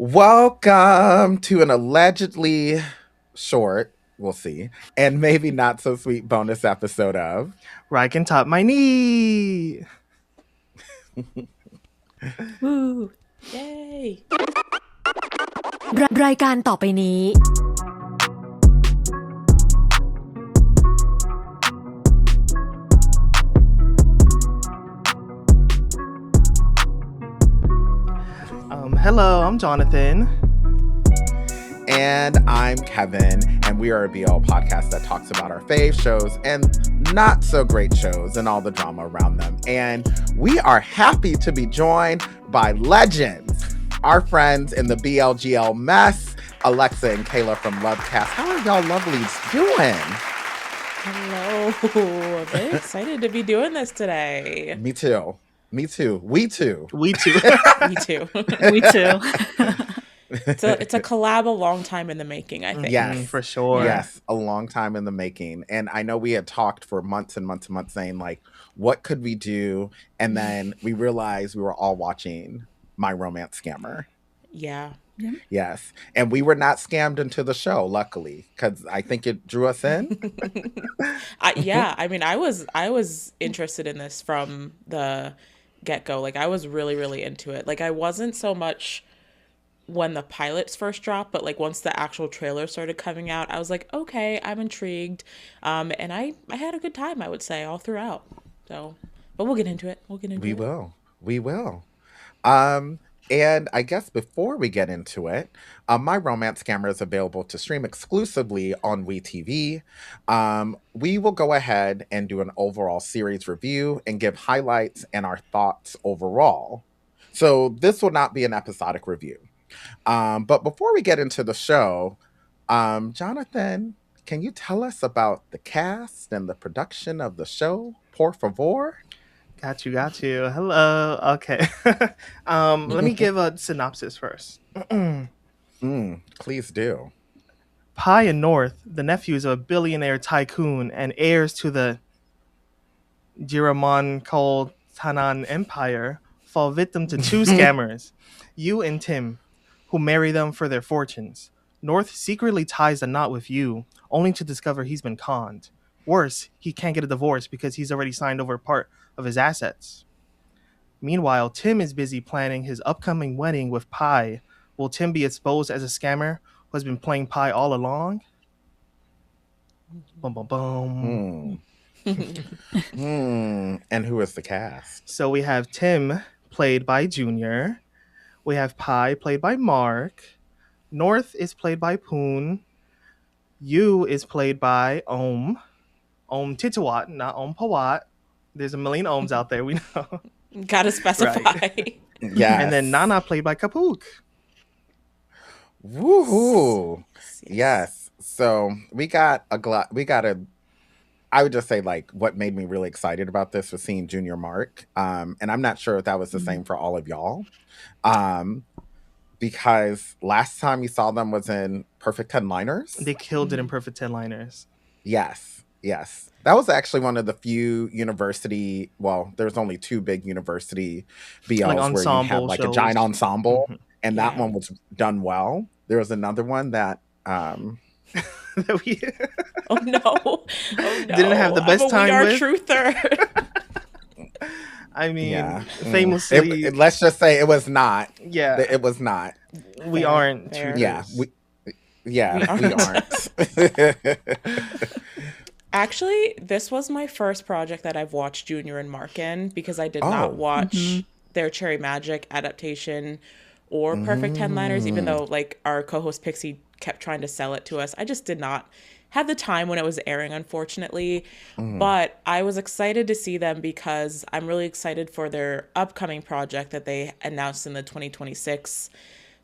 Welcome to an allegedly short, we'll see, and maybe not so sweet bonus episode of RyCanTopMyKnee. Woo! Yay! รายการต่อไปนี้ Hello, I'm Jonathan. And I'm Kevin, and we are a BL podcast that talks about our fave shows and not so great shows and all the drama around them. And we are happy to be joined by legends, our friends in the BLGL mess, Alexa and Kayla from LoveCast. How are y'all lovelies doing? Hello. Very excited to be doing this today. Me too. We too. We too. Me too. We too. It's a collab a long time in the making, I think. Yes, for sure. Yes, a long time in the making. And I know we had talked for months and months and months saying, like, what could we do? And then we realized we were all watching My Romance Scammer. Yeah. Yes. And we were not scammed into the show, luckily, because I think it drew us in. I was interested in this from the get-go. Like, I was really, really into it. Like, I wasn't so much when the pilots first dropped, but like once the actual trailer started coming out, I was like, okay, I'm intrigued. And I had a good time, I would say, all throughout. So, but we'll get into it. We will. And I guess before we get into it, My Romance Scammer is available to stream exclusively on WeTV. We will go ahead and do an overall series review and give highlights and our thoughts overall. So this will not be an episodic review. But before we get into the show, Jonathan, can you tell us about the cast and the production of the show, por favor? Got you. Hello. Okay. Let me give a synopsis first. Please do. Pi and North, the nephews of a billionaire tycoon and heirs to the Jiraman Tanan Empire, fall victim to two scammers, Yu and Tim, who marry them for their fortunes. North secretly ties a knot with Yu, only to discover he's been conned. Worse, he can't get a divorce because he's already signed over part of his assets. Meanwhile, Tim is busy planning his upcoming wedding with Pi. Will Tim be exposed as a scammer who has been playing Pi all along? Boom, boom, boom. And who is the cast? So we have Tim, played by Junior. We have Pi, played by Mark. North is played by Poon. Yu is played by Om. Om Titawat, not Om Pawat. There's a million Ohms out there, we know. Gotta specify. Right. Yes. And then Nana, played by Kapuk. Woohoo! Yes. So we got a. I would just say, like, what made me really excited about this was seeing Junior Mark. And I'm not sure if that was the same for all of y'all. Because last time you saw them was in Perfect 10 Liners. They killed it in Perfect 10 Liners. Yes. That was actually one of the few university, well, there's only two big university BLs Like where you have like shows. a giant ensemble. Mm-hmm. And that one was done well. There was another one that Oh no. Didn't have the best time with. Truther. I mean, yeah. famously. Let's just say it was not. Yeah. It was not. We aren't. Fair. Yeah. We aren't. Actually, this was my first project that I've watched Junior and Mark in because I did not watch their Cherry Magic adaptation or Perfect 10 Liners, even though like our co-host Pixie kept trying to sell it to us. I just did not have the time when it was airing, unfortunately. But I was excited to see them because I'm really excited for their upcoming project that they announced in the 2026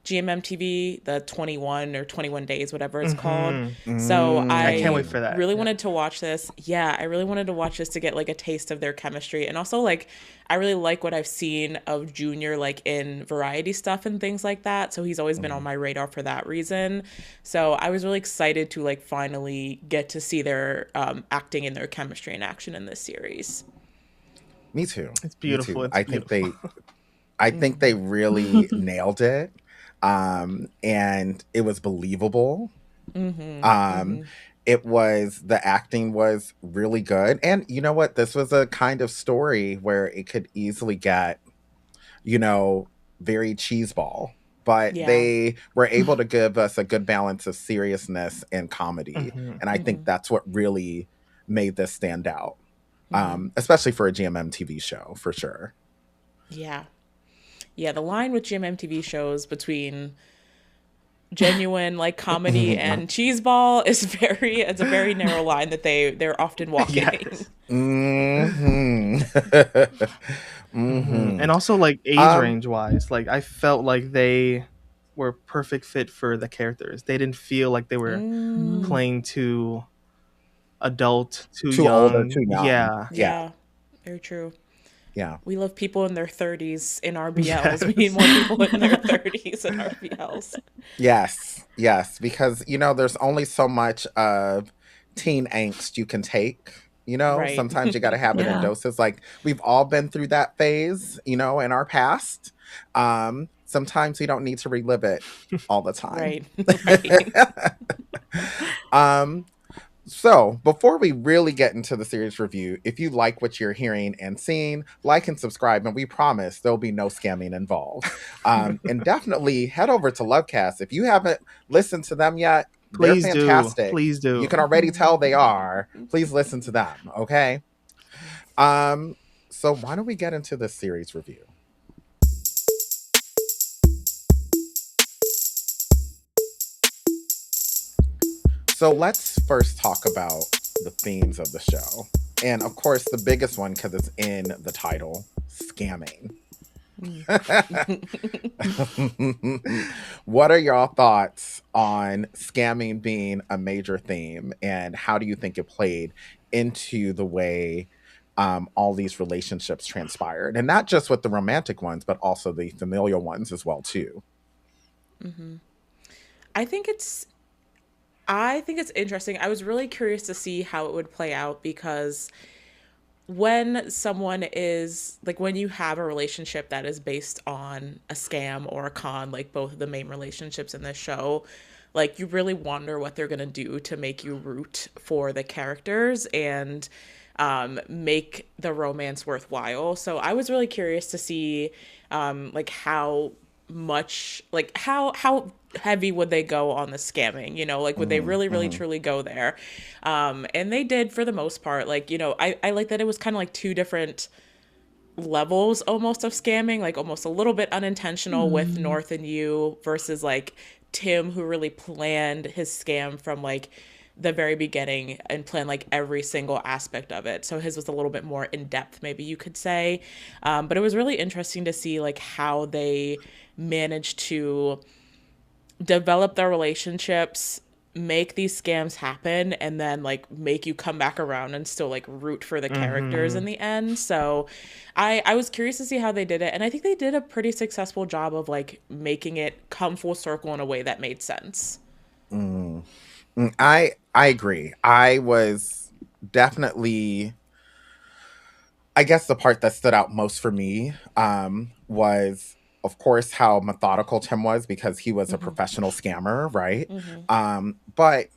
GMMTV, the 21 or 21 days, whatever it's called. So I can't wait for that. Really wanted to watch this. Yeah, I really wanted to watch this to get like a taste of their chemistry. And also like, I really like what I've seen of Junior like in variety stuff and things like that. So he's always been on my radar for that reason. So I was really excited to like finally get to see their acting and their chemistry in action in this series. Me too. It's beautiful. I think they really nailed it. And it was believable. Mm-hmm. Um, Mm-hmm. the acting was really good. And you know what? This was a kind of story where it could easily get, you know, very cheeseball. But Yeah. they were able to give us a good balance of seriousness and comedy. Hmm. And I think Mm-hmm. that's what really made this stand out. Mm-hmm. Especially for a GMM TV show, for sure. Yeah. Yeah. The line with GMM TV shows between genuine like comedy and cheeseball is it's a very narrow line that they're often walking. Yes. Hmm. And Hmm. also like age Um, range wise, like I felt like they were perfect fit for the characters. They didn't feel like they were Mm, playing too adult, too too old or young. too young. Yeah. Yeah, yeah, very true. yeah. We love people in their 30s in RBLs. We need Yes. more people in their 30s in RBLs. Yes, yes, because there's only so much of teen angst you can take. Right. Sometimes you got to have it in Yeah. doses. Like we've all been through that phase, in our past. Sometimes we don't need to relive it all the time. Right. Right. um, So, before we really get into the series review, if you like what you're hearing and seeing, like and subscribe, and we promise there'll be no scamming involved. And definitely head over to LoveCast. If you haven't listened to them yet, they're Please do. fantastic. Please You do. can already tell they are. Please listen to them, okay? Um, so why don't we get into the series review? So let's first talk about the themes of the show. And of course, the biggest one, because it's in the title, scamming. Mm. What are y'all thoughts on scamming being a major theme, and how do you think it played into the way all these relationships transpired, and not just with the romantic ones, but also the familial ones as well too? Hmm. I think it's I think it's interesting. I was really curious to see how it would play out because when someone is like when you have a relationship that is based on a scam or a con, like both of the main relationships in this show, like you really wonder what they're going to do to make you root for the characters and make the romance worthwhile. So I was really curious to see like how much like how heavy would they go on the scamming, like would they Mm-hmm, really really mm-hmm, truly go there. And they did for the most part. Like, I like that it was kind of like two different levels almost of scamming, like almost a little bit unintentional with Mm. North and you versus like Tim, who really planned his scam from like the very beginning and planned like every single aspect of it. So his was a little bit more in depth, maybe you could say. But it was really interesting to see like how they managed to develop their relationships, make these scams happen, and then like make you come back around and still like root for the characters Hmm. in the end. So I was curious to see how they did it, and I think they did a pretty successful job of like making it come full circle in a way that made sense. mm. I agree. I was definitely, I guess the part that stood out most for me was, of course, how methodical Tim was, because he was a Hmm. professional scammer, right? Hmm. But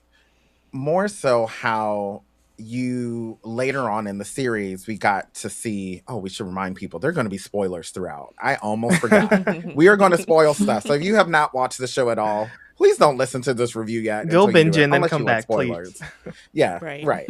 more so how you later on in the series we got to see. Oh, we should remind people there are going to be spoilers throughout. I almost forgot. We are going to spoil stuff. So if you have not watched the show at all, please don't listen to this review yet Go until you do binge it, and then unless come you like back, please. spoilers. Yeah, Right. right.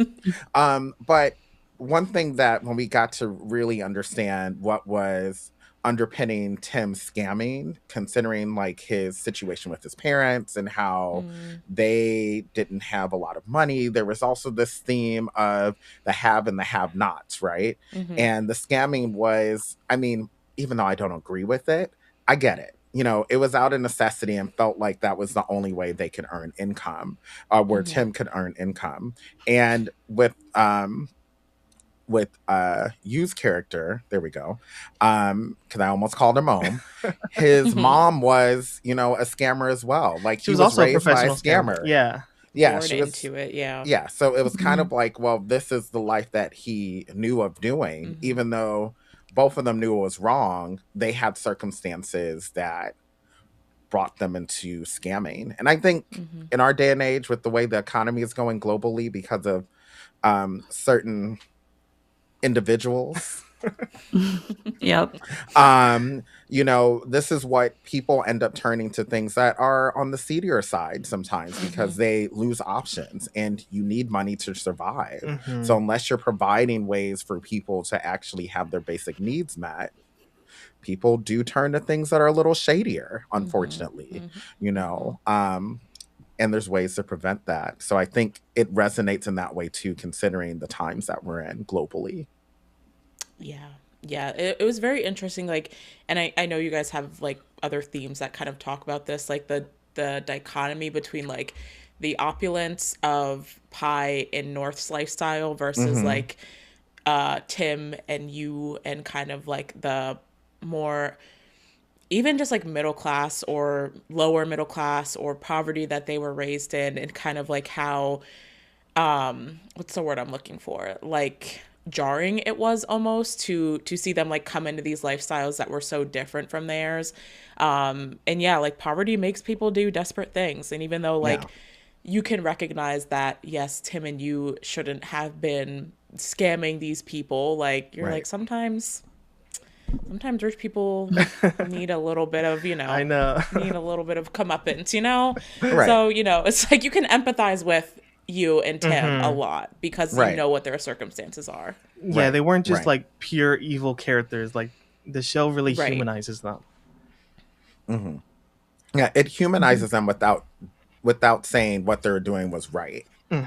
But one thing that when we got to really understand what was underpinning Tim's scamming, considering like his situation with his parents and how Mm. they didn't have a lot of money. There was also this theme of the have and the have nots, right? Hmm. And the scamming was, I mean, even though I don't agree with it, I get it. It was out of necessity and felt like that was the only way they could earn income, where Hmm. Tim could earn income. And with Yu's character, there we go. Because I almost called her mom. His mom was, a scammer as well. Like She he was was also a raised by a professional scammer. scammer. Yeah. Yeah, Born she was. into it, yeah. Yeah, so it was kind Mhm. of like, well, this is the life that he knew of doing, Hmm. even though both of them knew it was wrong. They had circumstances that brought them into scamming. And I think in our day and age, with the way the economy is going globally because of certain individuals, Yep. you know, this is what people end up turning to, things that are on the seedier side sometimes because they lose options and you need money to survive. So unless you're providing ways for people to actually have their basic needs met, people do turn to things that are a little shadier, unfortunately, you know. And there's ways to prevent that. So I think it resonates in that way too, considering the times that we're in globally. Yeah, it was very interesting. Like, and I know you guys have like other themes that kind of talk about this, like the dichotomy between like the opulence of Pi in North's lifestyle versus like Tim and you, and kind of like the more even just like middle class or lower middle class or poverty that they were raised in, and kind of like how what's the word I'm looking for, like jarring it was almost to see them like come into these lifestyles that were so different from theirs. And yeah, like poverty makes people do desperate things, and even though like you can recognize that yes, Tim and you shouldn't have been scamming these people, like you're like sometimes rich people need a little bit of, you know, I know. need a little bit of comeuppance, you know? Right. So, you know, it's like you can empathize with you and Tim a lot because you know what their circumstances are. Yeah, they weren't just like pure evil characters. Like the show really humanizes them. Yeah, it humanizes them without saying what they're doing was right.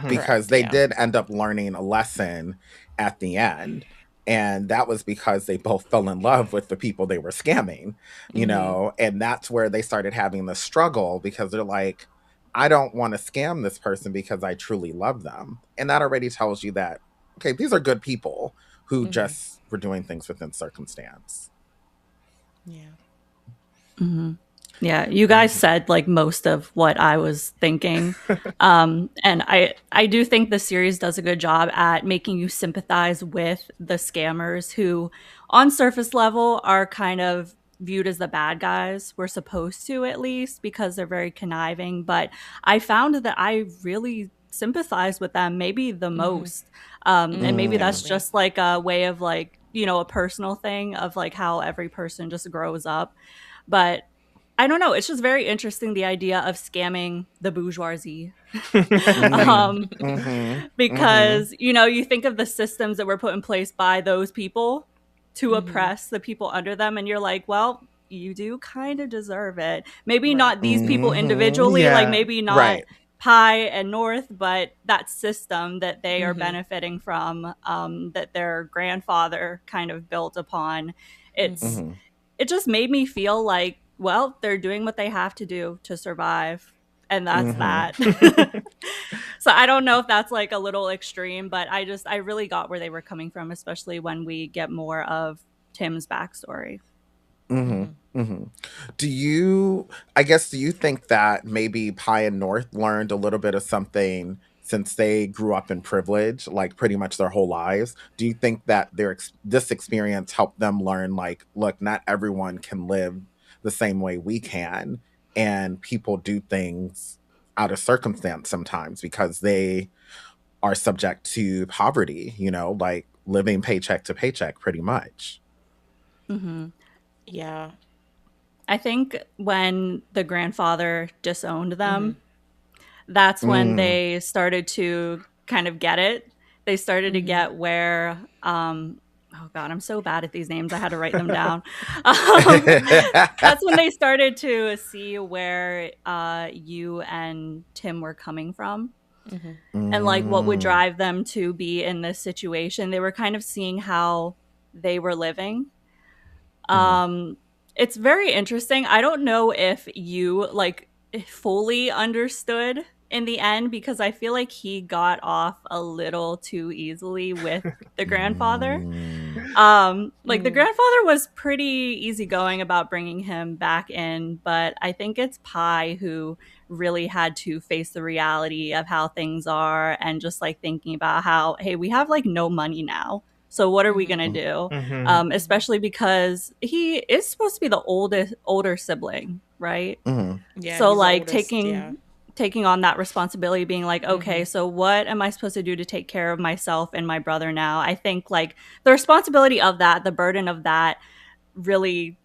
Because they did end up learning a lesson at the end. And that was because they both fell in love with the people they were scamming, you know, and that's where they started having the struggle because they're like, I don't want to scam this person because I truly love them. And that already tells you that, okay, these are good people who just were doing things within circumstance. Yeah. Yeah, you guys said like most of what I was thinking. And I do think the series does a good job at making you sympathize with the scammers who on surface level are kind of viewed as the bad guys. We're supposed to, at least, because they're very conniving. But I found that I really sympathize with them maybe the most. And maybe that's just like a way of like, you know, a personal thing of like how every person just grows up. But I don't know. It's just very interesting, the idea of scamming the bourgeoisie. Because, you know, you think of the systems that were put in place by those people to oppress the people under them. And you're like, well, you do kind of deserve it. Maybe not these people individually, like maybe not Pi and North, but that system that they are benefiting from, that their grandfather kind of built upon. It just made me feel like, well, they're doing what they have to do to survive. And that's that. So I don't know if that's like a little extreme, but I really got where they were coming from, especially when we get more of Tim's backstory. Do you think that maybe Pi and North learned a little bit of something since they grew up in privilege, like pretty much their whole lives? Do you think that this experience helped them learn, like, look, not everyone can live the same way we can, and people do things out of circumstance sometimes because they are subject to poverty, you know, like living paycheck to paycheck pretty much. Yeah. I think when the grandfather disowned them, that's when they started to kind of get it. They started to get where, oh God, I'm so bad at these names. I had to write them down. That's when they started to see where you and Tim were coming from. And like what would drive them to be in this situation. They were kind of seeing how they were living. It's very interesting. I don't know if you like fully understood in the end, because I feel like he got off a little too easily with the grandfather. Like the grandfather was pretty easygoing about bringing him back in, but I think it's Pi who really had to face the reality of how things are, and just like thinking about how, hey, we have like no money now. So what are we going to do? Especially because he is supposed to be the older sibling, right? Yeah, So he's the like oldest, yeah. taking on that responsibility, being like, okay, so what am I supposed to do to take care of myself and my brother now? I think like the responsibility of that, the burden of that really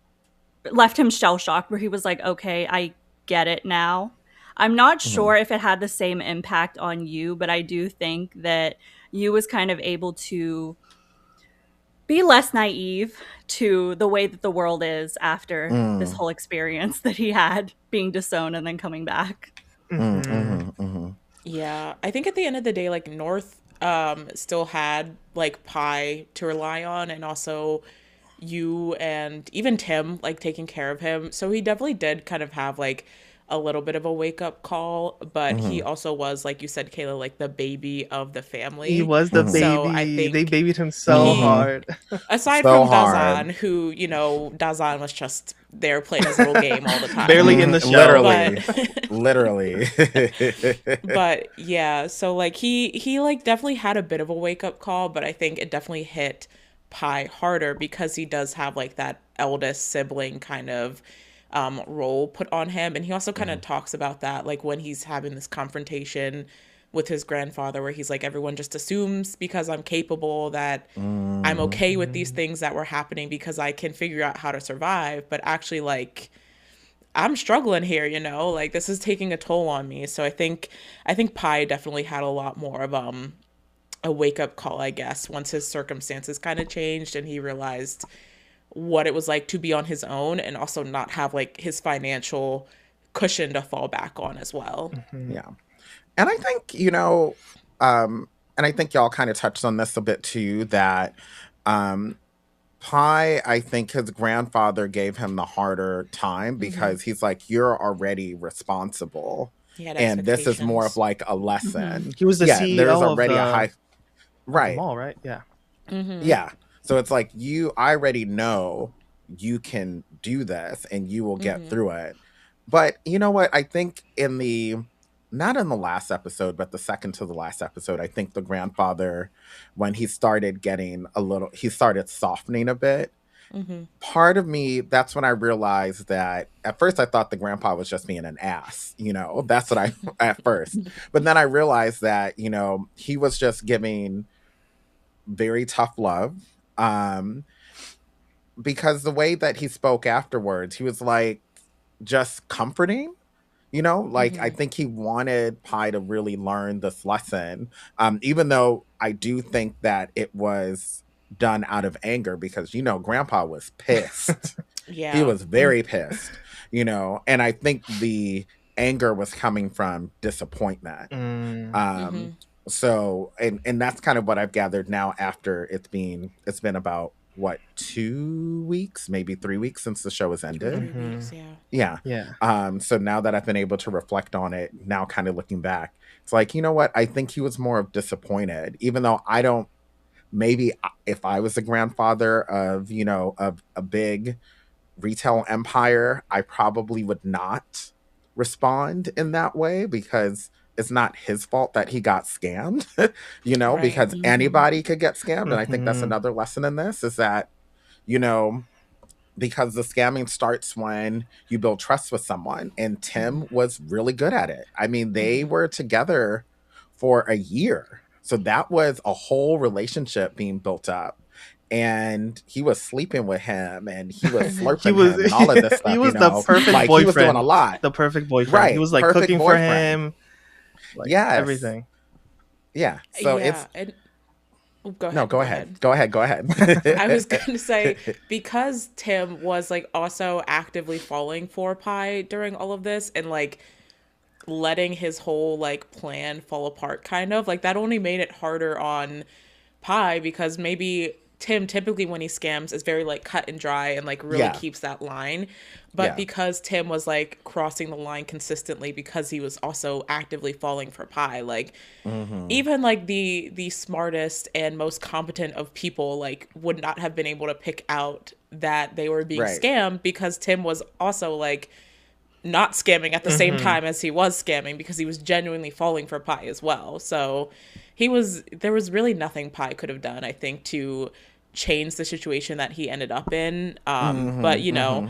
left him shell shocked, where he was like, okay, I get it now. I'm not sure if it had the same impact on you, but I do think that you was kind of able to be less naive to the way that the world is after this whole experience that he had being disowned and then coming back. Yeah, I think at the end of the day, like North still had like Pi to rely on, and also you and even Tim like taking care of him. So he definitely did kind of have like a little bit of a wake up call, but he also was, like you said, Kayla, like the baby of the He family. was the So I baby. They think babied him so he, hard. aside So from hard. Dazan, who, you know, Dazan was just there playing his little game all the time. Barely in the show. Literally. But Literally. but yeah, so like he like definitely had a bit of a wake up call, but I think it definitely hit Pi harder because he does have like that eldest sibling kind of role put on him, and he also kind of talks about that like when he's having this confrontation with his grandfather, where he's like, everyone just assumes because I'm capable that I'm okay with these things that were happening because I can figure out how to survive, but actually like I'm struggling here, you know, like this is taking a toll on me. So I think Pi definitely had a lot more of a wake up call, I guess, once his circumstances kind of changed and he realized what it was like to be on his own and also not have like his financial cushion to fall back on as well. Yeah. And I think, and I think y'all kind of touched on this a bit too, that Pi, I think his grandfather gave him the harder time because he's like, you're already responsible. He had And this is more of expectations. like a lesson. He was the Yeah, there's CEO of already a the high. Right. mall, right? Yeah. Yeah. So it's like I already know you can do this and you will get through it. But you know what? I think not in the last episode, but the second to the last episode, I think the grandfather, when he started he started softening a bit. Part of me, that's when I realized that at first I thought the grandpa was just being an ass, that's what I, at first. But then I realized that, he was just giving very tough love. Because the way that he spoke afterwards, he was like just comforting, like I think he wanted Pi to really learn this lesson. Even though I do think that it was done out of anger because, grandpa was pissed. Yeah. He was very pissed, and I think the anger was coming from disappointment. So, and that's kind of what I've gathered now after it's been about what, 2 weeks, maybe 3 weeks since the show has ended. 3 weeks, yeah. Yeah. So now that I've been able to reflect on it, now kind of looking back, it's like, you know what? I think he was more of disappointed, even though maybe if I was a grandfather of, of a big retail empire, I probably would not respond in that way because it's not his fault that he got scammed, Right. because anybody could get scammed. And I think that's another lesson in this is that, because the scamming starts when you build trust with someone. And Tim was really good at it. I mean, they were together for a year. So that was a whole relationship being built up. And he was sleeping with him and he was slurping him and all of this stuff. He was the perfect like boyfriend. He was doing a lot. The perfect boyfriend. Right. He was like Perfect cooking boyfriend. for him. Like, yes. Everything. Yeah. So yeah, it's go ahead. No, go ahead. Go ahead. I was going to say, because Tim was like also actively falling for Pi during all of this and like letting his whole like plan fall apart, kind of like that only made it harder on Pi because maybe Tim typically when he scams is very like cut and dry and like really keeps that line. But because Tim was like crossing the line consistently because he was also actively falling for Pi, like even like the smartest and most competent of people like would not have been able to pick out that they were being scammed because Tim was also like not scamming at the same time as he was scamming because he was genuinely falling for Pi as well. So there was really nothing Pi could have done, I think, to change the situation that he ended up in. But you know,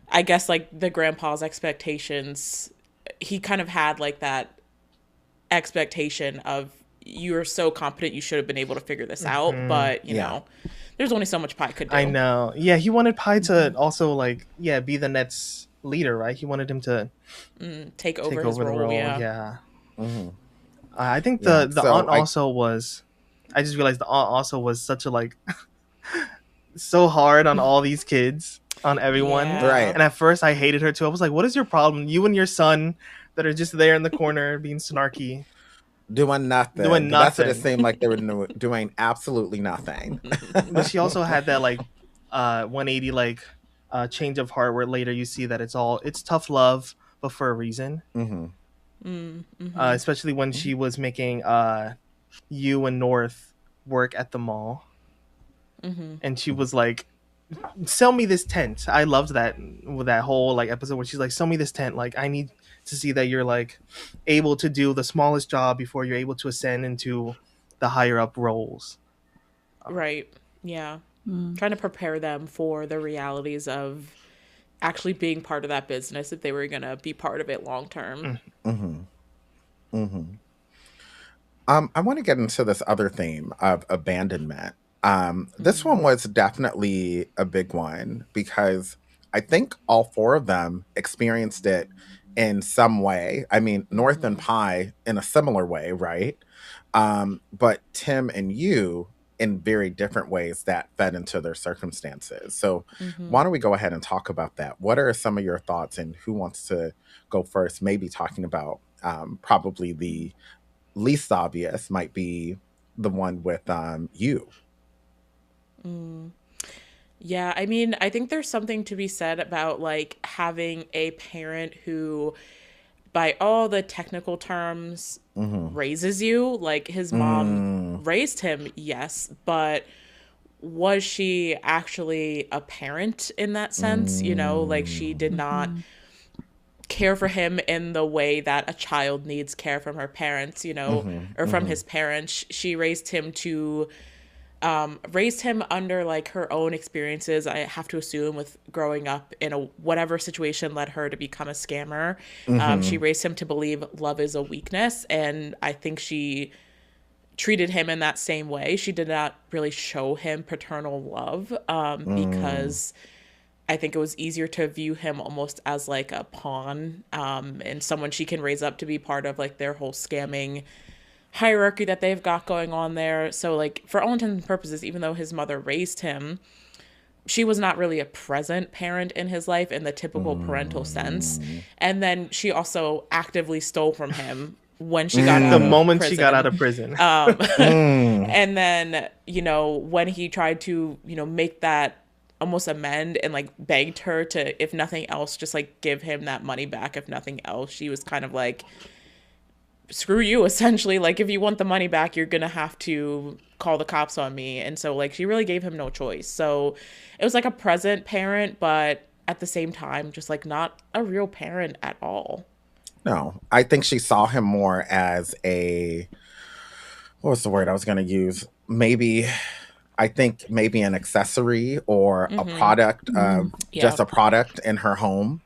I guess like the grandpa's expectations, he kind of had like that expectation of, you're so competent, you should have been able to figure this out. But you know, there's only so much Pi could do. I know. Yeah, he wanted Pi to also like be the Nets leader, right? He wanted him to take over his role. Yeah. I think Yeah, the so aunt also was. I just realized the aunt also was such a like so hard on all these kids, on everyone. Yeah. Right. And at first I hated her too. I was like, what is your problem? You and your son that are just there in the corner being snarky. Doing nothing. Doing That's what it nothing. seemed like. They were doing absolutely nothing. But she also had that like 180 like change of heart where later you see that it's tough love, but for a reason. Especially when she was making you and North work at the mall. And she was like, sell me this tent. I loved that with that whole like episode where she's like, sell me this tent. Like, I need to see that you're like able to do the smallest job before you're able to ascend into the higher up roles. Right. Yeah. Trying to prepare them for the realities of actually being part of that business if they were going to be part of it long term. I want to get into this other theme of abandonment. This one was definitely a big one because I think all four of them experienced it in some way. I mean, North and Pi in a similar way, right? But Tim and you in very different ways that fed into their circumstances. So why don't we go ahead and talk about that? What are some of your thoughts, and who wants to go first? Maybe talking about probably the least obvious might be the one with you. Yeah, I mean, I think there's something to be said about like having a parent who, by all the technical terms, raises you. Like his mom raised him, yes, but was she actually a parent in that sense? You know, like she did not care for him in the way that a child needs care from her parents, you know, or from his parents. She raised him to raised him under like her own experiences, I have to assume, with growing up in a whatever situation led her to become a scammer. She raised him to believe love is a weakness, and I think she treated him in that same way. She did not really show him paternal love because I think it was easier to view him almost as like a pawn and someone she can raise up to be part of like their whole scamming hierarchy that they've got going on there. So like for all intents and purposes, even though his mother raised him, she was not really a present parent in his life in the typical parental sense. And then she also actively stole from him when she got out the of moment prison. she got out of prison. And then, you know, when he tried to, you know, make that almost amend and like begged her to, if nothing else, just like give him that money back, if nothing else, she was kind of like, screw you, essentially. Like, if you want the money back, you're gonna have to call the cops on me. And so like she really gave him no choice. So it was like a present parent, but at the same time just like not a real parent at all. No, I think she saw him more as a, what was the word I was going to use? I think maybe an accessory or a product, just a product in her home.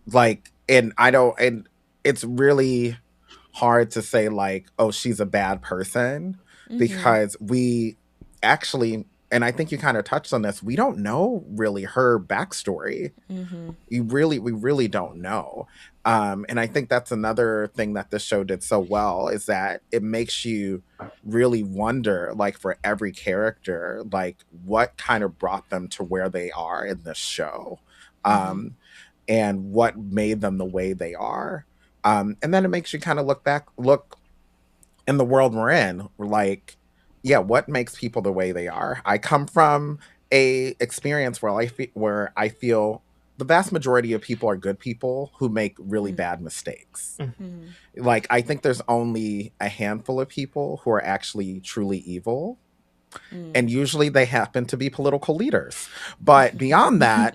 Like, and it's really hard to say like, oh, she's a bad person, because we actually, and I think you kind of touched on this, we don't know really her backstory. We really don't know. And I think that's another thing that the show did so well, is that it makes you really wonder, like for every character, like what kind of brought them to where they are in this show. And what made them the way they are. And then it makes you kind of look in the world we're in, like, yeah, what makes people the way they are? I come from a experience where I feel the vast majority of people are good people who make really bad mistakes. Like, I think there's only a handful of people who are actually truly evil. And usually they happen to be political leaders. But beyond that,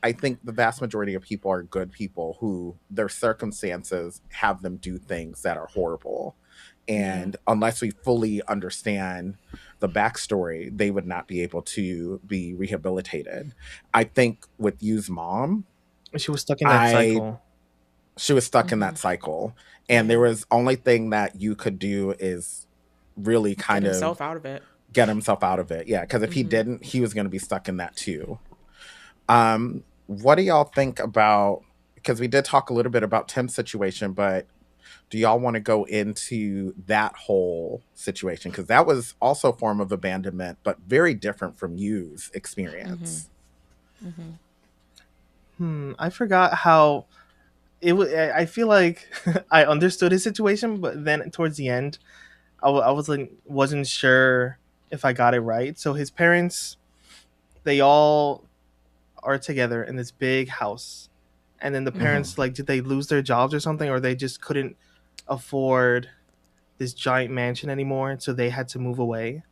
I think the vast majority of people are good people who their circumstances have them do things that are horrible. And unless we fully understand the backstory, they would not be able to be rehabilitated. I think with Yu's mom, She was stuck in that I cycle. she was stuck in that cycle. And there Yeah. was only thing that you could do is really Get kind of himself out of it. get himself out of it. Yeah, because if he didn't, he was going to be stuck in that too. What do y'all think about? Because we did talk a little bit about Tim's situation, but do y'all want to go into that whole situation? Because that was also a form of abandonment, but very different from Yu's experience. I forgot how it was. I feel like I understood his situation, but then towards the end, I was like, wasn't sure if I got it right. So his parents, they all are together in this big house, and then the parents, like, did they lose their jobs or something, or they just couldn't afford this giant mansion anymore, so they had to move away?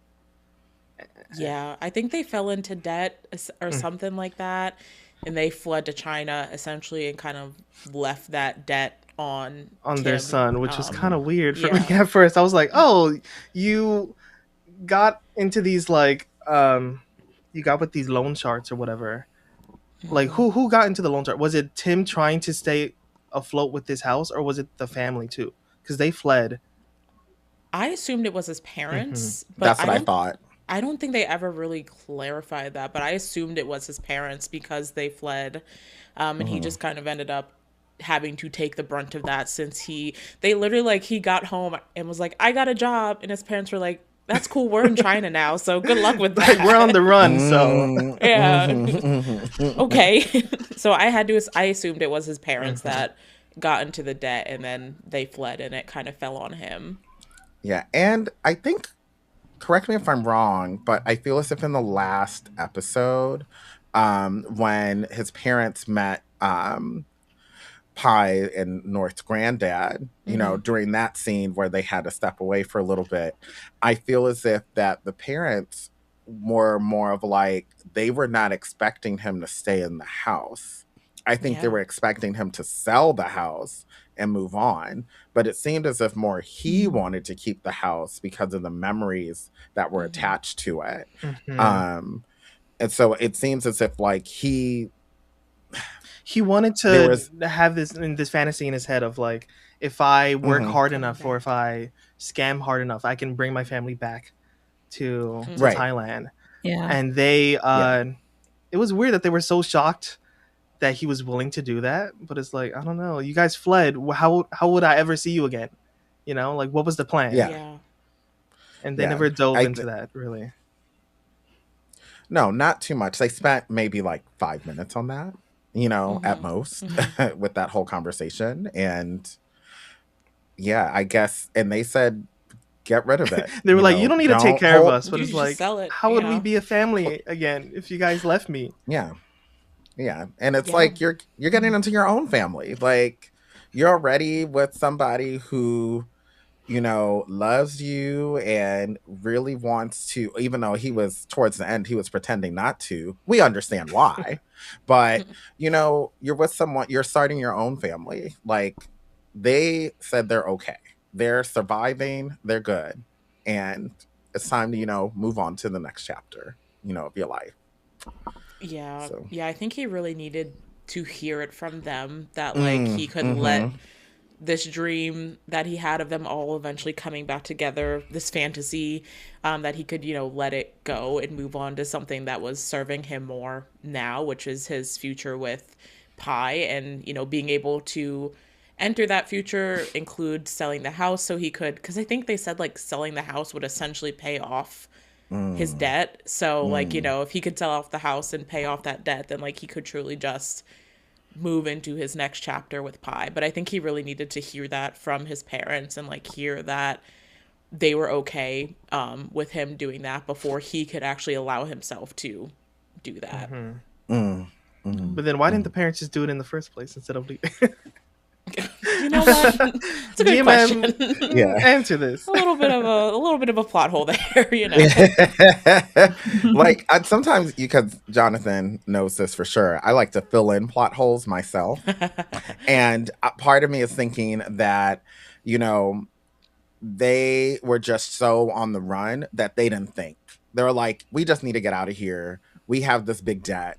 Yeah, I think they fell into debt or something like that, and they fled to China essentially and kind of left that debt on Their Tim. son, which was kind of weird for me yeah. at first. I was like, oh, you got into these like you got with these loan sharks or whatever. Like who got into the loan shark? Was it Tim trying to stay afloat with this house, or was it the family too? Because they fled. I assumed it was his parents, but That's what I thought. I don't think they ever really clarified that, but I assumed it was his parents because they fled. And he just kind of ended up having to take the brunt of that since they literally, like, he got home and was like, I got a job. And his parents were like, that's cool. We're in China now. So good luck with that. Like, we're on the run. So yeah. Okay. So I assumed it was his parents that got into the debt and then they fled and it kind of fell on him. Yeah. And I think, correct me if I'm wrong, but I feel as if in the last episode, when his parents met Pi and North's granddad, you know, during that scene where they had to step away for a little bit, I feel as if that the parents were more of like, they were not expecting him to stay in the house. I think they were expecting him to sell the house and move on. But it seemed as if more he wanted to keep the house because of the memories that were attached to it. And so it seems as if like he wanted to have this fantasy in his head of like, if I work hard enough or if I scam hard enough, I can bring my family back to Thailand. Yeah. And they it was weird that they were so shocked that he was willing to do that, but it's like, I don't know, you guys fled. How would I ever see you again? You know, like, what was the plan? Yeah. And they never dove into that, really. No, not too much. They spent maybe like 5 minutes on that, you know, at most with that whole conversation. And yeah, I guess, and they said, get rid of it. They were like, you don't need to take care of us. But You it's should like, sell it, how would we be a family again if you guys left me? Yeah. Yeah. And it's like, you're getting into your own family. Like, you're already with somebody who, you know, loves you and really wants to, even though he was towards the end, he was pretending not to. We understand why. But, you know, you're with someone, you're starting your own family. Like, they said they're okay. They're surviving. They're good. And it's time to, you know, move on to the next chapter, you know, of your life. Yeah. So. Yeah, I think he really needed to hear it from them that, like, he could let this dream that he had of them all eventually coming back together, this fantasy, that he could, you know, let it go and move on to something that was serving him more now, which is his future with Pi, and, you know, being able to enter that future include selling the house so he could, because I think they said, like, selling the house would essentially pay off his debt. So like, you know, if he could sell off the house and pay off that debt, then like he could truly just move into his next chapter with Pi. But I think he really needed to hear that from his parents and like hear that they were okay with him doing that before he could actually allow himself to do that. But then why didn't the parents just do it in the first place instead of You know what? It's a good question. Answer this. a little bit of a plot hole there, you know. Like, sometimes, because Jonathan knows this for sure, I like to fill in plot holes myself. And part of me is thinking that, you know, they were just so on the run that they didn't think. They were like, we just need to get out of here. We have this big debt.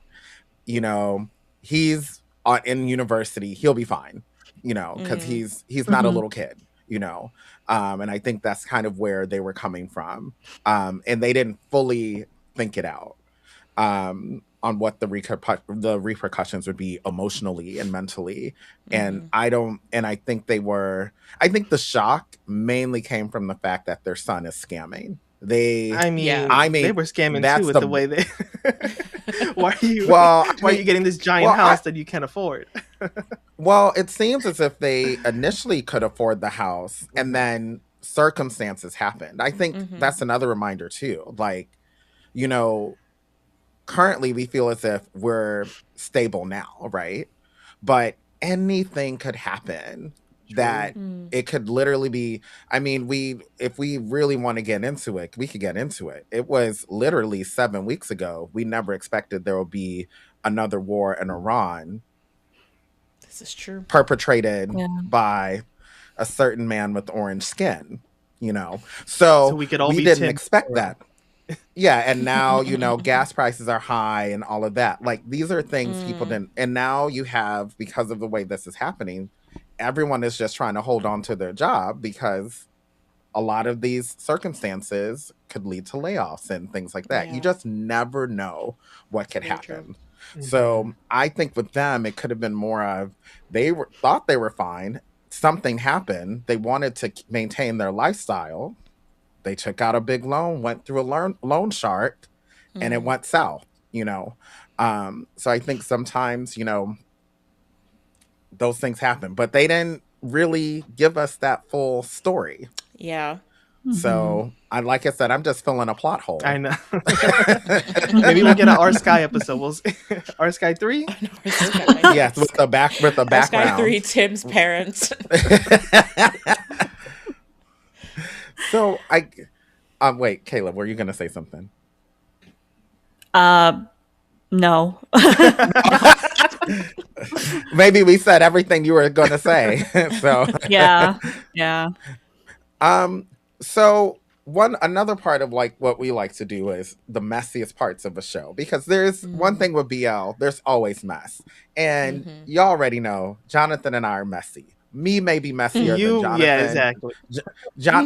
You know, he's in university. He'll be fine, you know, because he's not a little kid, you know. And I think that's kind of where they were coming from. And they didn't fully think it out on what the repercussions would be emotionally and mentally. And I think I think the shock mainly came from the fact that their son is scamming. They were scamming too with the way they. Why are you getting this giant house that you can't afford? Well, it seems as if they initially could afford the house, and then circumstances happened. I think that's another reminder too. Like, you know, currently we feel as if we're stable now, right? But anything could happen. That it could literally be, I mean, if we really want to get into it, we could get into it. It was literally 7 weeks ago. We never expected there would be another war in Iran. This is true. Perpetrated by a certain man with orange skin, you know. So we didn't expect that. Yeah, and now, you know, gas prices are high and all of that. Like, these are things people didn't, and now you have, because of the way this is happening, everyone is just trying to hold on to their job because a lot of these circumstances could lead to layoffs and things like that. You just never know what could happen. So I think with them, it could have been more of thought they were fine. Something happened. They wanted to maintain their lifestyle. They took out a big loan, went through a loan shark, and it went south, you know. So I think sometimes, you know, those things happen, but they didn't really give us that full story. Yeah. So like I said, I'm just filling a plot hole. I know. Maybe we'll get an R Sky episode. We'll R Sky 3? Yes, with the background. R Sky 3, Tim's parents. So wait, Kayla, were you gonna say something? No. Maybe we said everything you were gonna say. So yeah. So another part of like what we like to do is the messiest parts of a show, because there's one thing with BL, there's always mess, and you already know Jonathan and I are messy. Me may be messier than Jonathan. Yeah, exactly.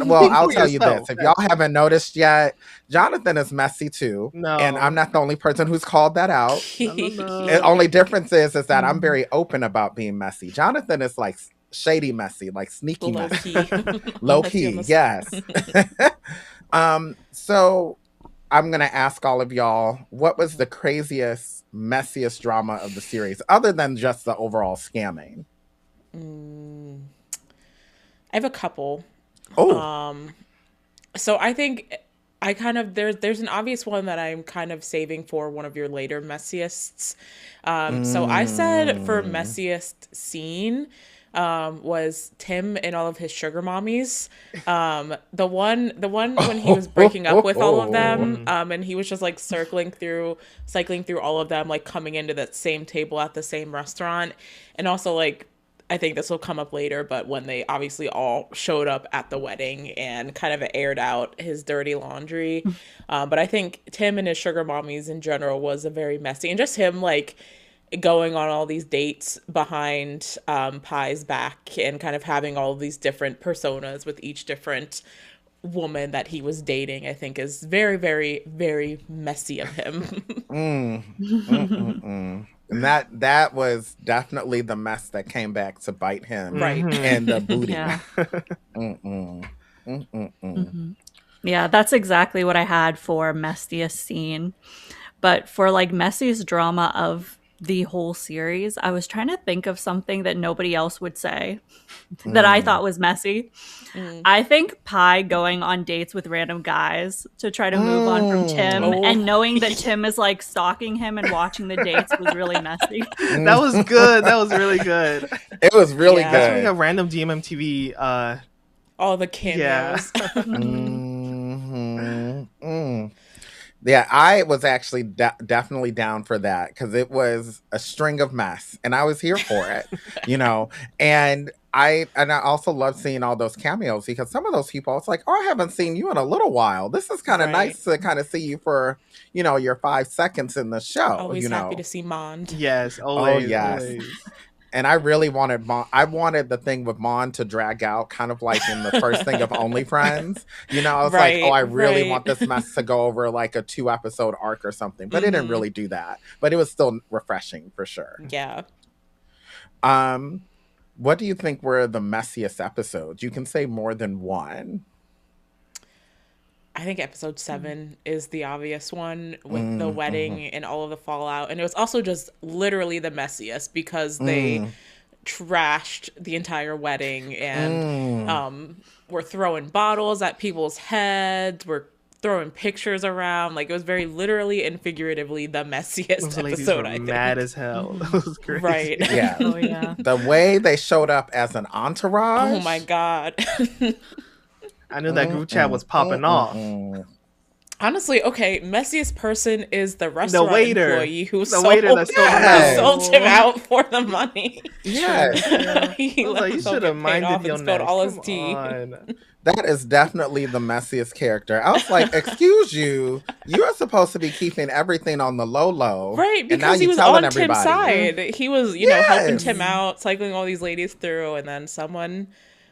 Well, I'll tell you this. If y'all haven't noticed yet, Jonathan is messy too. No. And I'm not the only person who's called that out. No. The only difference is that I'm very open about being messy. Jonathan is like shady messy, like sneaky messy. Low key, yes. So I'm going to ask all of y'all, what was the craziest, messiest drama of the series, other than just the overall scamming? I have a couple. Oh. So I think I kind of there's an obvious one that I'm kind of saving for one of your later messiest. So I said for messiest scene was Tim and all of his sugar mommies. The one when he was breaking up with all of them, and he was just like cycling through all of them, like coming into that same table at the same restaurant, and also like, I think this will come up later, but when they obviously all showed up at the wedding and kind of aired out his dirty laundry. But I think Tim and his sugar mommies in general was a very messy, and just him like going on all these dates behind Pai's back and kind of having all of these different personas with each different woman that he was dating, I think is very, very, very messy of him. And that was definitely the mess that came back to bite him, right? And the booty. Yeah, that's exactly what I had for messiest scene. But for like messiest drama of the whole series, I was trying to think of something that nobody else would say that I thought was messy. I think Pai going on dates with random guys to try to move on from Tim and knowing that Tim is like stalking him and watching the dates was really messy. That was good. That was really good. It was really good. That's like a random DMMTV. All the cameos. Yeah, I was actually definitely down for that because it was a string of mess, and I was here for it, you know. And I also love seeing all those cameos because some of those people, it's like, oh, I haven't seen you in a little while. This is kind of Right. nice to kind of see you for, your 5 seconds in the show, Always happy to see Mond. Yes, Oh always, yes. always. And I really wanted I wanted the thing with Mon to drag out, kind of like in the first thing of Only Friends. I was like, oh, Right, I really want right. this mess to go over like a 2 episode arc or something. But it didn't Mm-hmm. really do that. But it was still refreshing for sure. Yeah. Um, what do you think were the messiest episodes? You can say more than one. I think episode 7 is the obvious one with the Mm-hmm. wedding and all of the fallout. And it was also just literally the messiest because they Mm, trashed the entire wedding and mm. were throwing bottles at people's heads, were throwing pictures around. Like, it was very literally and figuratively the messiest Those ladies episode, were I mad think. as hell. That was crazy. Right. Yeah. Oh yeah. The way they showed up as an Oh entourage. my God. I knew that group chat Mm-mm, was popping off. mm-mm. Honestly, okay, messiest person is the The restaurant waiter. employee who The waiter that sold him who Yes. out. sold him out for the money. Yes. Yeah. He I was let like, you himself should have get paid minded off your and spilled neck. all his Come tea. on. That is definitely the messiest character. I was like, excuse you, you are supposed to be keeping everything on the low low. Right, And now because he you was telling on Tim's everybody. side. He was, helping Tim Yes. out, cycling all these ladies through, and then someone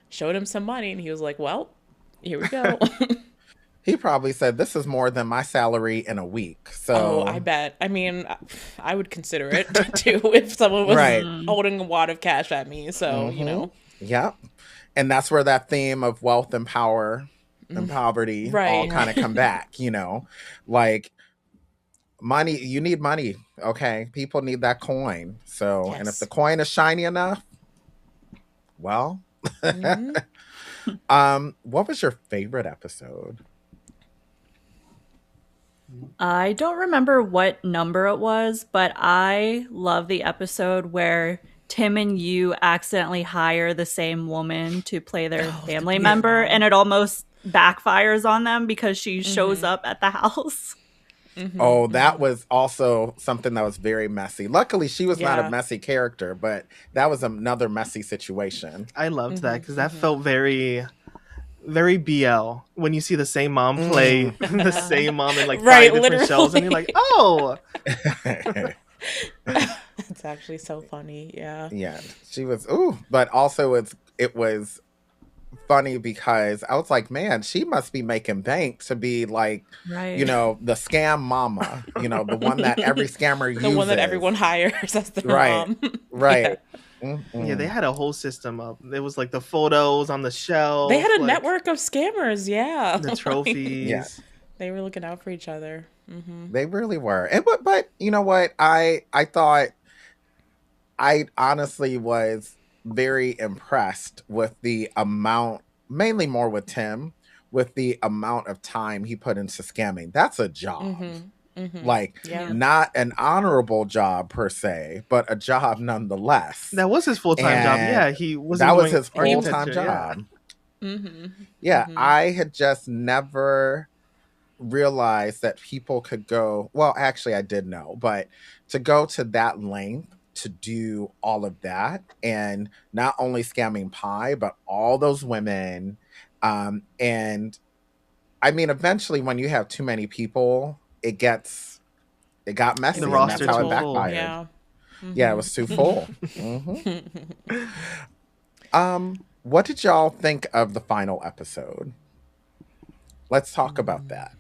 showed him some money, and he was like, well, here we go. He probably said, this is more than my salary in a week. Oh, I So, bet. I mean, I would consider it too if someone was right. holding a wad of cash at me. So, Mm-hmm. Yep. And that's where that theme of wealth and power and poverty all right. kind of come back, Like, money, you need money, okay? People need that coin. So, and if the Yes. coin is shiny enough, well, Hmm. what was your favorite episode? I don't remember what number it was, but I love the episode where Tim and you accidentally hire the same woman to play their family member, and it almost backfires on them because she shows up at the house. Oh, that was also something that was very messy. Luckily, she was not a Yeah. messy character, but that was another messy situation. I loved that because that felt very, very BL when you see the same mom play the same mom in like Right, five different shows, and you're like, oh, It's actually so funny. Yeah. Yeah, she was. Ooh, but also it was funny because I was like, man, she must be making bank to be like, Right. the scam mama, the one that every scammer uses. The one that everyone hires as their Right, mom. right. yeah, they Mm-mm. had a whole system up. There was like the photos on the shelf. They had a like, network of scammers. Yeah. the trophies. Yeah. They were looking out for each other. They really were. But you know what? I thought I honestly was very impressed with the amount, mainly more with Tim, with the amount of time he put into scamming. That's a job. Like, Yeah. not an honorable job per se, but a job nonetheless. That was his full time job. And Yeah, he was. that was doing his full time architecture, yeah. job. Yeah, I had just never realized that people could go, well, actually, I did know, but to go to that length to do all of that and not only scamming pie, but all those women. And I mean, eventually, when you have too many people, it got messy, The and that's roster how too it full. backfired. Yeah. Yeah, it was too full. What did y'all think of the final episode? Let's talk about that.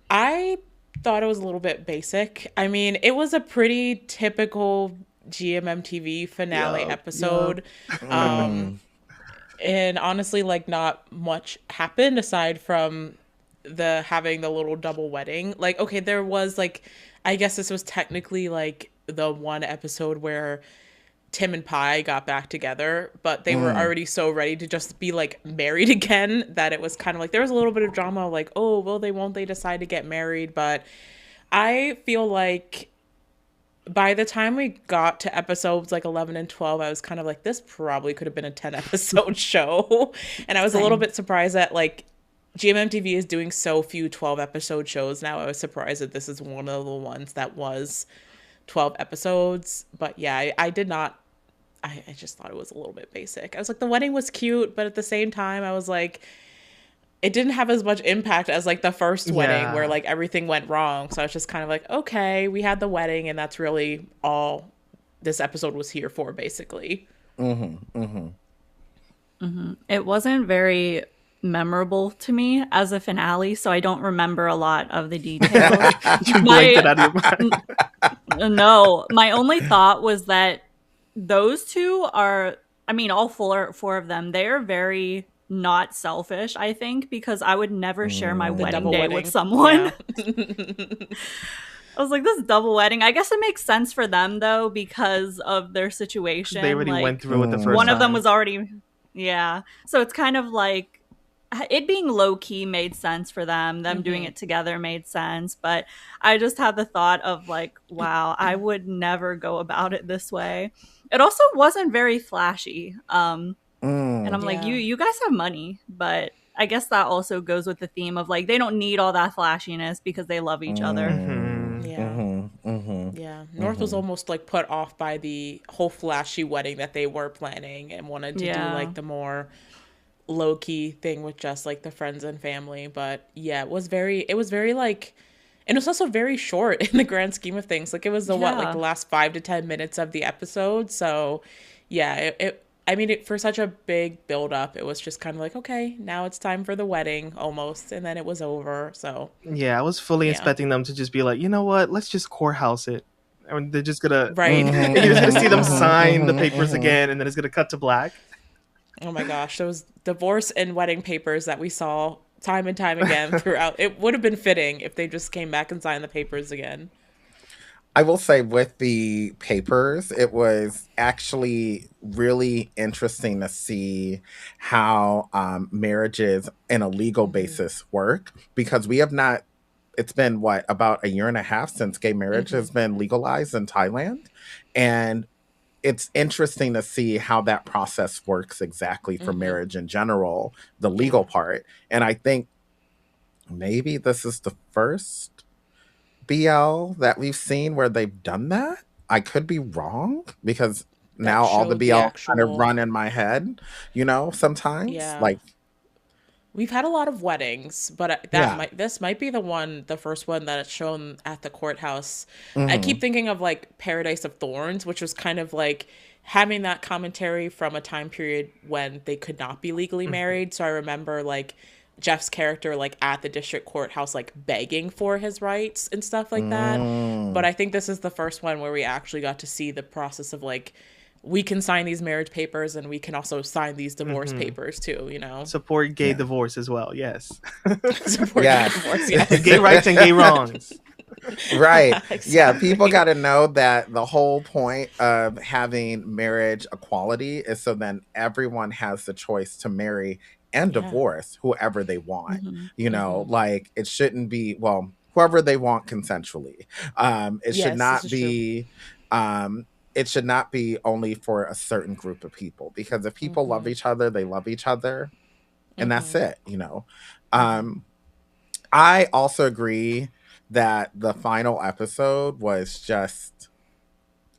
I thought it was a little bit basic. I mean, it was a pretty typical GMMTV finale Yup, episode. And honestly, like, not much happened aside from the having the little double wedding. Like, okay, there was like, I guess this was technically like the one episode where Tim and Pi got back together, but they were already so ready to just be like married again that it was kind of like there was a little bit of drama, like, oh, will they, won't they decide to get married? But I feel like by the time we got to episodes like 11 and 12, I was kind of like, this probably could have been a 10 episode show. And I was a little bit surprised that like GMMTV is doing so few 12-episode shows now. I was surprised that this is one of the ones that was 12 episodes. But yeah, I did not. I just thought it was a little bit basic. I was like, the wedding was cute, but at the same time, I was like, it didn't have as much impact as like the first wedding where like everything went wrong. So I was just kind of like, okay, we had the wedding, and that's really all this episode was here for, basically. It wasn't very memorable to me as a finale, so I don't remember a lot of the details. You blanked it out of your mind. No, my only thought was that those two are, I mean, all four of them, they're very not selfish, I think, because I would never share my wedding day with someone. Yeah. I was like, this double wedding. I guess it makes sense for them, though, because of their situation. They already went through it the first one time. of them was already, yeah. So it's kind of like, it being low-key made sense for them. Them doing it together made sense. But I just had the thought of like, wow, I would never go about it this way. It also wasn't very flashy. And I'm like, you guys have money, but I guess that also goes with the theme of like, they don't need all that flashiness because they love each other. Yeah. North was almost like put off by the whole flashy wedding that they were planning and wanted to do like the more low-key thing with just like the friends and family. But yeah, it was very like, and it was also very short in the grand scheme of things. Like it was the like the last 5 to 10 minutes of the episode. So yeah, I mean, for such a big build up, it was just kind of like, okay, now it's time for the wedding almost. And then it was over. So yeah, I was fully expecting them to just be like, you know what, let's just courthouse it. And they're just gonna you're just gonna see them sign the papers again, and then it's gonna cut to black. Oh my gosh, those divorce and wedding papers that we saw time and time again throughout. It would have been fitting if they just came back and signed the papers again. I will say with the papers, it was actually really interesting to see how marriages in a legal basis work, because we have not, it's been what, about a year and a half since gay marriage has been legalized in Thailand. And it's interesting to see how that process works exactly for marriage in general, the legal part. And I think maybe this is the first BL that we've seen where they've done that. I could be wrong, because now all the BL kind of run in my head, you know, sometimes. Yeah. Like, we've had a lot of weddings, but this might be the first one that it's shown at the courthouse. I keep thinking of like Paradise of Thorns, which was kind of like having that commentary from a time period when they could not be legally married. So I remember like Jeff's character like at the district courthouse like begging for his rights and stuff like that. But I think this is the first one where we actually got to see the process of like, we can sign these marriage papers and we can also sign these divorce papers too, you know. Support gay divorce as well, yes. Support gay divorce, yes. Gay rights and gay wrongs. Right. Exactly. Yeah, people got to know that the whole point of having marriage equality is so then everyone has the choice to marry and divorce whoever they want. You know, like it shouldn't be, well, whoever they want consensually. It should not be it should not be only for a certain group of people, because if people love each other, they love each other, and that's it, you know. I also agree that the final episode was just,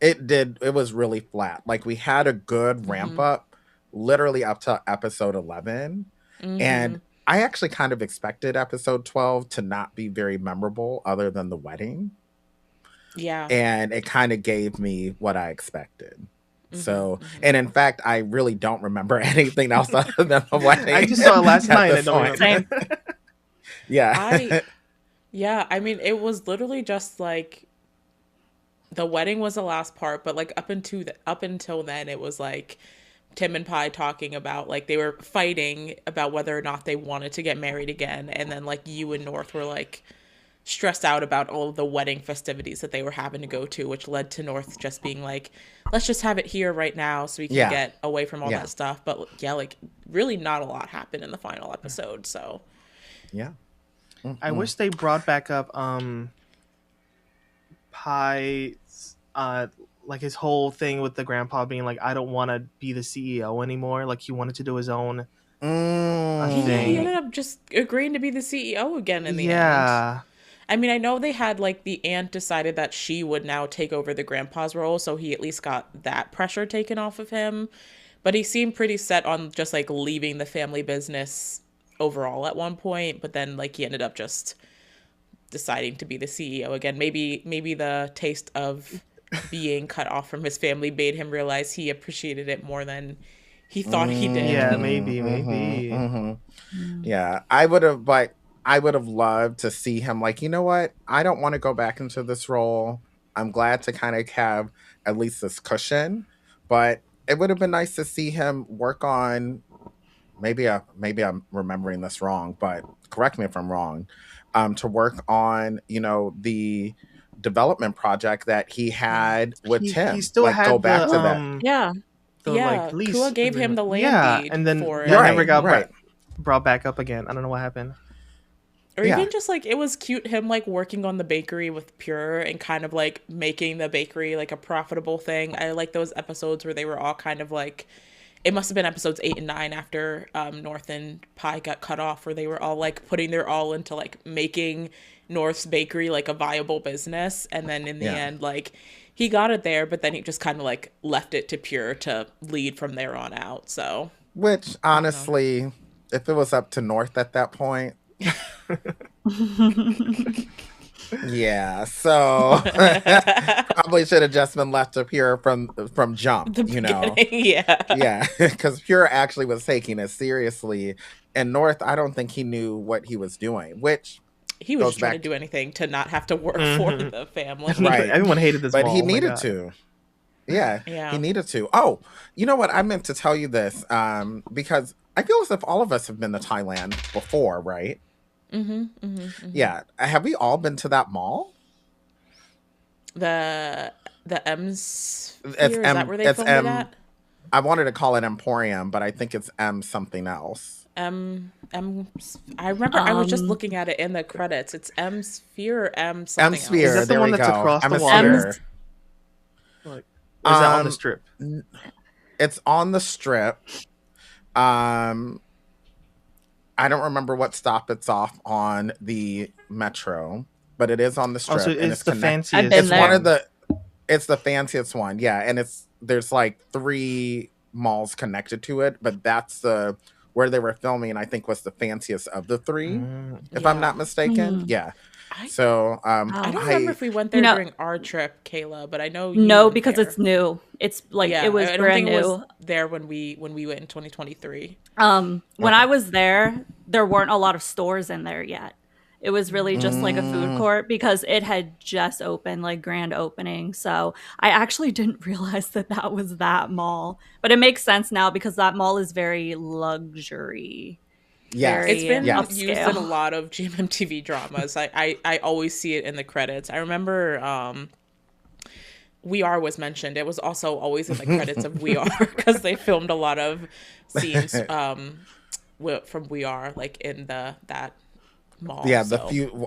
it was really flat. Like we had a good ramp up literally up to episode 11. And I actually kind of expected episode 12 to not be very memorable other than the wedding. Yeah. And it kind of gave me what I expected. So, and in fact, I really don't remember anything else other than the wedding. I just saw it last night. I don't remember. Yeah. I mean, it was literally just like the wedding was the last part, but like up until then, it was like Tim and Pi talking about like they were fighting about whether or not they wanted to get married again, and then like you and North were like stressed out about all of the wedding festivities that they were having to go to, which led to North just being like, let's just have it here right now so we can get away from all that stuff. But yeah, like really not a lot happened in the final episode. So yeah. I wish they brought back up Pi's like his whole thing with the grandpa being like, I don't want to be the CEO anymore. Like he wanted to do his own He ended up just agreeing to be the CEO again in the end. I mean, I know they had like the aunt decided that she would now take over the grandpa's role, so he at least got that pressure taken off of him. But he seemed pretty set on just like leaving the family business overall at one point, but then like he ended up just deciding to be the CEO again. Maybe the taste of being cut off from his family made him realize he appreciated it more than he thought he did. Yeah, maybe. Yeah, I would have loved to see him like, you know what? I don't want to go back into this role. I'm glad to kind of have at least this cushion, but it would have been nice to see him work on maybe I'm remembering this wrong, but correct me if I'm wrong. To work on, the development project that he had with Tim. He still like had go back the, to that. Yeah. Like lease. Kua gave him the land deed and then for that it. never got brought back up again. I don't know what happened. Or even just like it was cute him like working on the bakery with Pure and kind of like making the bakery like a profitable thing. I like those episodes where they were all kind of like, it must have been episodes 8 and 9 after North and Pie got cut off, where they were all like putting their all into like making North's bakery like a viable business. And then in the end, like he got it there, but then he just kind of like left it to Pure to lead from there on out. So, which honestly, if it was up to North at that point, yeah, so probably should have just been left to Pure from jump, yeah, because Pure actually was taking it seriously, and North, I don't think he knew what he was doing, which he was just trying to do anything to not have to work for the family. Right, everyone hated this, but he needed to. Yeah, he needed to. Oh, you know what? I meant to tell you this because I feel as if all of us have been to Thailand before, right? Yeah. Have we all been to that mall? The M's is that where they filmed it at? I wanted to call it Emporium, but I think it's M something else. I remember I was just looking at it in the credits. It's M Sphere or M something else. Sphere. Is that the there one we that's go. across the water? Or is that on the strip? It's on the strip. I don't remember what stop it's off on the metro, but it is on the strip. So it's the fanciest. It's one of the. It's the fanciest one, yeah, and there's like 3 malls connected to it, but that's where they were filming. I think was the fanciest of the 3, if I'm not mistaken. Yeah. So I don't remember if we went there during our trip, Kayla, but I know because it's new. It's like it was brand new. It was there when we went in 2023. When I was there weren't a lot of stores in there yet. It was really just like a food court because it had just opened, like grand opening. So I actually didn't realize that was that mall, but it makes sense now because that mall is very luxury. Yeah, it's been used in a lot of GMMTV dramas. I always see it in the credits. I remember We Are was mentioned. It was also always in the credits of We Are because they filmed a lot of scenes from We Are, like in that mall. Yeah,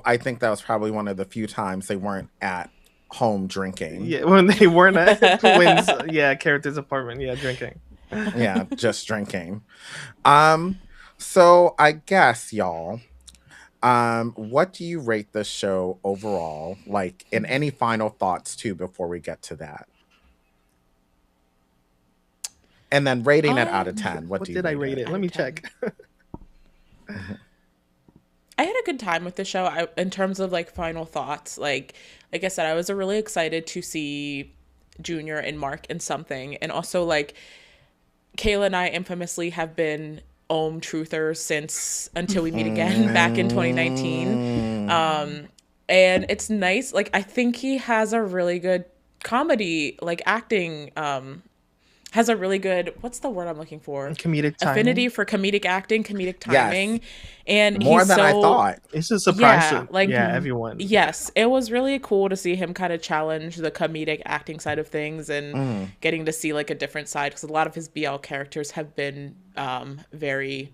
I think that was probably one of the few times they weren't at home drinking. Yeah, when they weren't at Quinn's character's apartment, drinking. Yeah, just drinking. So I guess, y'all, what do you rate this show overall? Like, in any final thoughts, too, before we get to that? And then rating it out of 10. What did I rate it? Let me check. I had a good time with the show. In terms of, like, final thoughts. Like I said, I was really excited to see Junior and Mark in something. And also, like, Kayla and I infamously have been truthers since Until We Meet Again back in 2019, and it's nice. Like I think he has a really good comedy, like acting, has a really good, what's the word I'm looking for? Comedic timing. Affinity for comedic acting, comedic timing. Yes. And more than I thought. It's a surprise to everyone. Yes, it was really cool to see him kind of challenge the comedic acting side of things and getting to see like a different side, because a lot of his BL characters have been very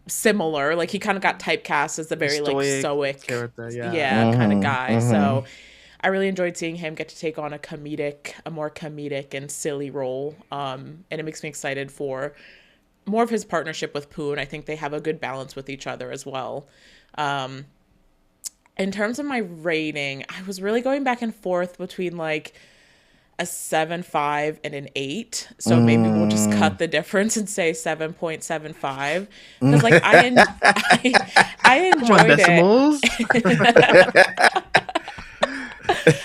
similar. Like he kind of got typecast as a very stoic character, kind of guy. So I really enjoyed seeing him get to take on a more comedic and silly role. And it makes me excited for more of his partnership with Pooh, and I think they have a good balance with each other as well. In terms of my rating, I was really going back and forth between like a 7.5 and an 8. So maybe we'll just cut the difference and say 7.75. Because like I enjoyed it.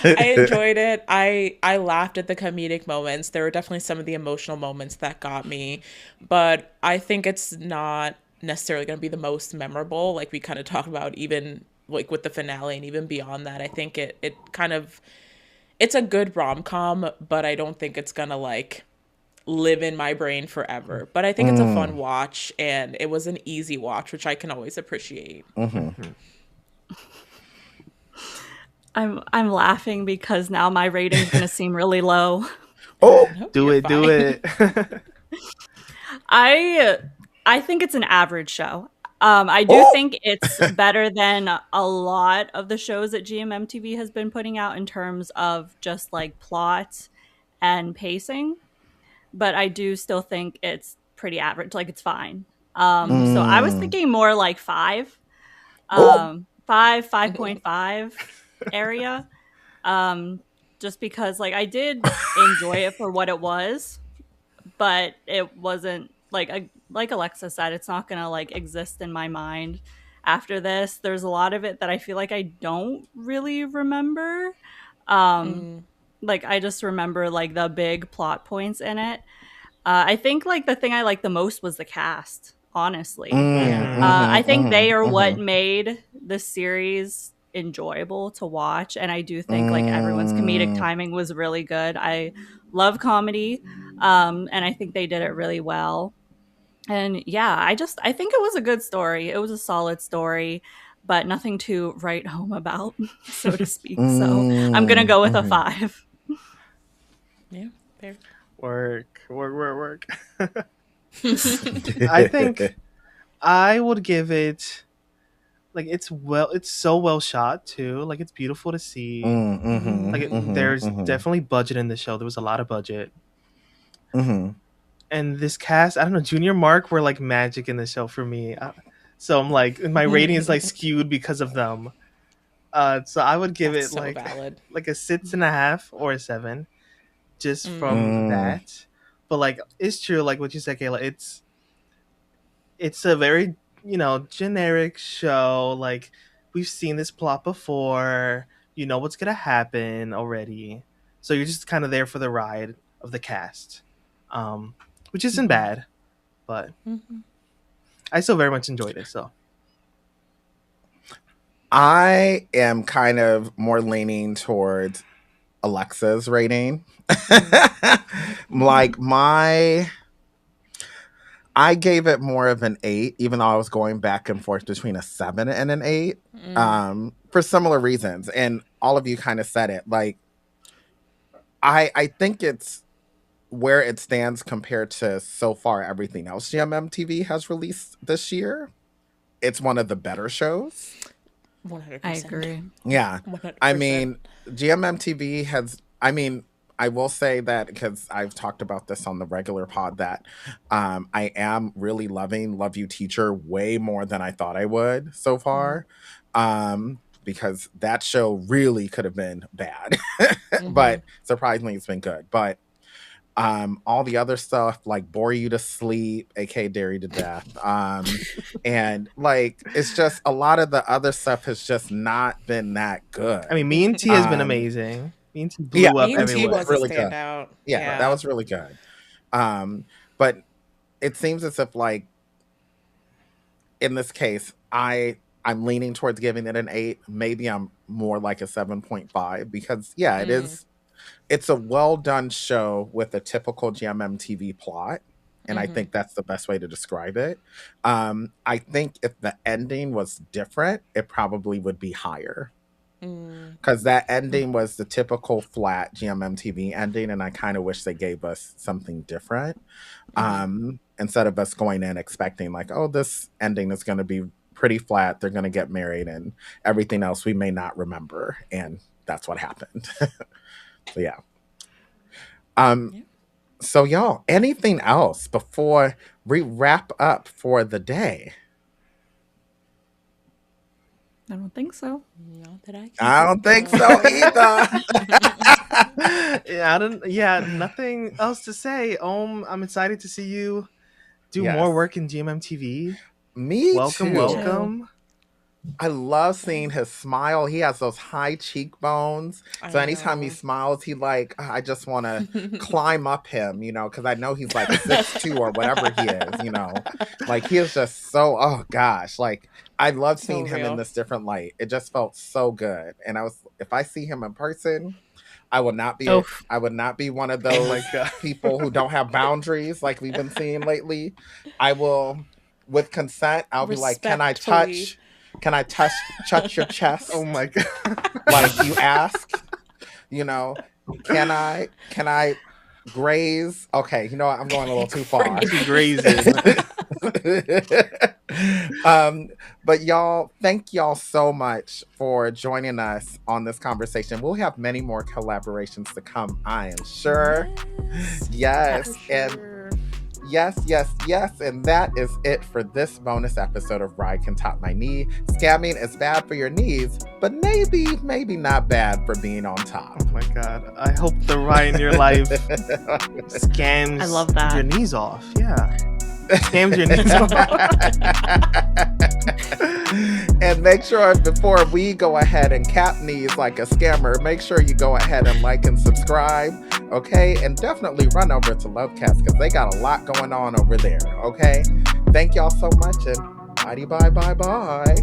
I enjoyed it. I laughed at the comedic moments. There were definitely some of the emotional moments that got me, but I think it's not necessarily going to be the most memorable. Like we kind of talked about, even like with the finale and even beyond that. I think it kind of, it's a good rom-com, but I don't think it's gonna like live in my brain forever. But I think it's a fun watch, and it was an easy watch, which I can always appreciate. I'm laughing because now my rating's gonna seem really low. Oh, do it. I think it's an average show. I do think it's better than a lot of the shows that GMMTV has been putting out in terms of just like plot and pacing. But I do still think it's pretty average. Like it's fine. So I was thinking more like 5, 5.5 area. Just because like I did enjoy it for what it was, but it wasn't like Alexa said, it's not gonna like exist in my mind after this. There's a lot of it that I feel like I don't really remember. Like I just remember like the big plot points in it. I think like the thing I liked the most was the cast, honestly. I think they are what made the series enjoyable to watch, and I do think like everyone's comedic timing was really good. I love comedy, and I think they did it really well. And yeah, I think it was a good story. It was a solid story, but nothing to write home about, so to speak. So I'm gonna go with a 5. Yeah, fair. Work. I think I would give it like it's so well shot too. Like it's beautiful to see. There's definitely budget in the show. There was a lot of budget. And this cast, I don't know, Junior Mark were like magic in the show for me. So I'm like, my rating is like skewed because of them. So I would give it like valid. like a 6.5 or a 7, just from that. But like, it's true, like what you said, Kayla. It's a very generic show. Like we've seen this plot before. You know what's gonna happen already. So you're just kind of there for the ride of the cast. Which isn't bad, but I still very much enjoyed it. So I am kind of more leaning towards Alexa's rating. Like I gave it more of an 8, even though I was going back and forth between a 7 and an 8, for similar reasons. And all of you kind of said it. Like, I think it's where it stands compared to so far everything else GMMTV has released this year. It's one of the better shows. 100%. I agree. Yeah. 100%. I mean, GMMTV has, I will say that because I've talked about this on the regular pod that I am really loving Love You Teacher way more than I thought I would so far. Because that show really could have been bad. But surprisingly, it's been good. But all the other stuff like Bore You to Sleep, aka Dare You to Death, and like it's just a lot of the other stuff has just not been that good. I mean, Mean Tea has been amazing. Mean Tea blew up Mean everywhere. Tea was really a standout. Yeah, that was really good. But it seems as if like in this case, I'm leaning towards giving it an 8. Maybe I'm more like a 7.5 because it is. It's a well done show with a typical GMMTV plot. And I think that's the best way to describe it. I think if the ending was different, it probably would be higher. Because that ending was the typical flat GMMTV ending. And I kind of wish they gave us something different. Instead of us going in expecting like, oh, this ending is going to be pretty flat. They're going to get married and everything else we may not remember. And that's what happened. So yeah. So y'all, anything else before we wrap up for the day? I don't think so. Not that I can I don't think of. so either. Nothing else to say. I'm excited to see you do Yes. more work in GMMTV. Me Welcome, too. welcome. I love seeing his smile. He has those high cheekbones. So anytime he smiles, he like, I just want to climb up him, you know, because I know he's like 6'2" or whatever he is, you know. Like he is just so, oh gosh. Like I love seeing him in this different light. It just felt so good. And if I see him in person, I would not be one of those people who don't have boundaries like we've been seeing lately. I will, with consent, I'll be like, can I touch your chest? Oh my God. Like you ask, you know, can I graze? Okay, you know what? I'm going a little too far. Grazing. But y'all, thank y'all so much for joining us on this conversation. We'll have many more collaborations to come, I am sure. Yes. And yes. And that is it for this bonus episode of RyCanTopMyKnee. Scamming is bad for your knees, but maybe not bad for being on top. Oh my God. I hope the Rye in your life scams I love that. your knees off. Yeah. Scams your knees off. And make sure before we go ahead and cap knees like a scammer, make sure you go ahead and like and subscribe, okay? And definitely run over to LoveCast because they got a lot going on over there, okay? Thank y'all so much and bye.